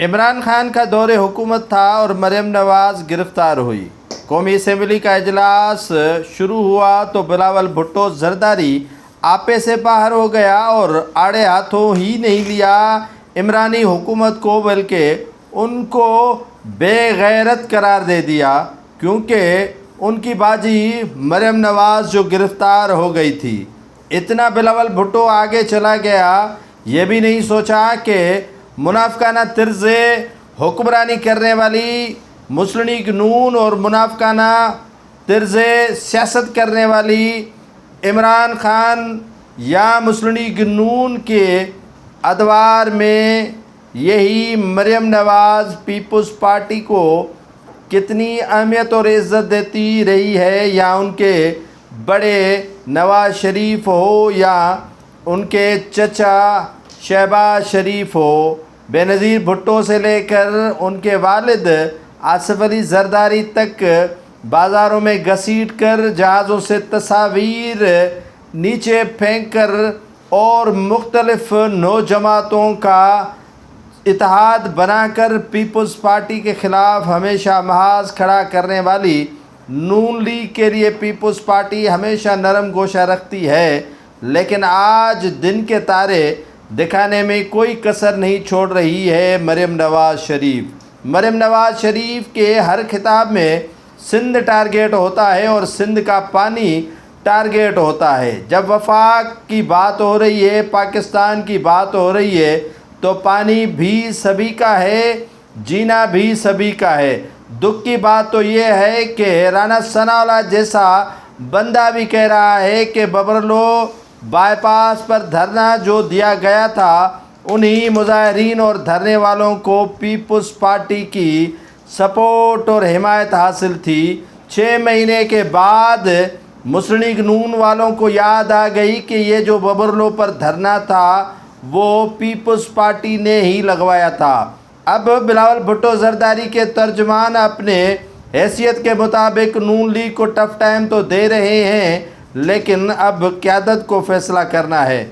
عمران خان کا دور حکومت تھا اور مریم نواز گرفتار ہوئی۔ قومی اسمبلی کا اجلاس شروع ہوا تو بلاول بھٹو زرداری آپے سے باہر ہو گیا اور آڑے ہاتھوں ہی نہیں لیا عمرانی حکومت کو، بلکہ ان کو بے غیرت قرار دے دیا، کیونکہ ان کی باجی مریم نواز جو گرفتار ہو گئی تھی۔ اتنا بلاول بھٹو آگے چلا گیا، یہ بھی نہیں سوچا کہ منافقانہ طرز حکمرانی کرنے والی مسلم لیگ نون اور منافقانہ طرز سیاست کرنے والی عمران خان یا مسلم لیگ نون کے ادوار میں یہی مریم نواز پیپلز پارٹی کو کتنی اہمیت اور عزت دیتی رہی ہے، یا ان کے بڑے نواز شریف ہو یا ان کے چچا شہباز شریف ہو، بے نظیر بھٹو سے لے کر ان کے والد آصف علی زرداری تک بازاروں میں گھسیٹ کر، جہازوں سے تصاویر نیچے پھینک کر اور مختلف نوجماعتوں کا اتحاد بنا کر پیپلز پارٹی کے خلاف ہمیشہ محاذ کھڑا کرنے والی نون لیگ کے لیے پیپلز پارٹی ہمیشہ نرم گوشہ رکھتی ہے، لیکن آج دن کے تارے دکھانے میں کوئی کسر نہیں چھوڑ رہی ہے مریم نواز شریف۔ مریم نواز شریف کے ہر خطاب میں سندھ ٹارگیٹ ہوتا ہے اور سندھ کا پانی ٹارگیٹ ہوتا ہے۔ جب وفاق کی بات ہو رہی ہے، پاکستان کی بات ہو رہی ہے، تو پانی بھی سبھی کا ہے، جینا بھی سبھی کا ہے۔ دکھ کی بات تو یہ ہے کہ رانا ثناءاللہ جیسا بندہ بھی کہہ رہا ہے کہ ببرلو بائی پاس پر دھرنا جو دیا گیا تھا، انہی مظاہرین اور دھرنے والوں کو پیپلز پارٹی کی سپورٹ اور حمایت حاصل تھی۔ 6 مہینے کے بعد مسلم لیگ نون والوں کو یاد آ گئی کہ یہ جو ببرلو پر دھرنا تھا وہ پیپلز پارٹی نے ہی لگوایا تھا۔ اب بلاول بھٹو زرداری کے ترجمان اپنے حیثیت کے مطابق نون لیگ کو ٹف ٹائم تو دے رہے ہیں، لیکن اب قیادت کو فیصلہ کرنا ہے۔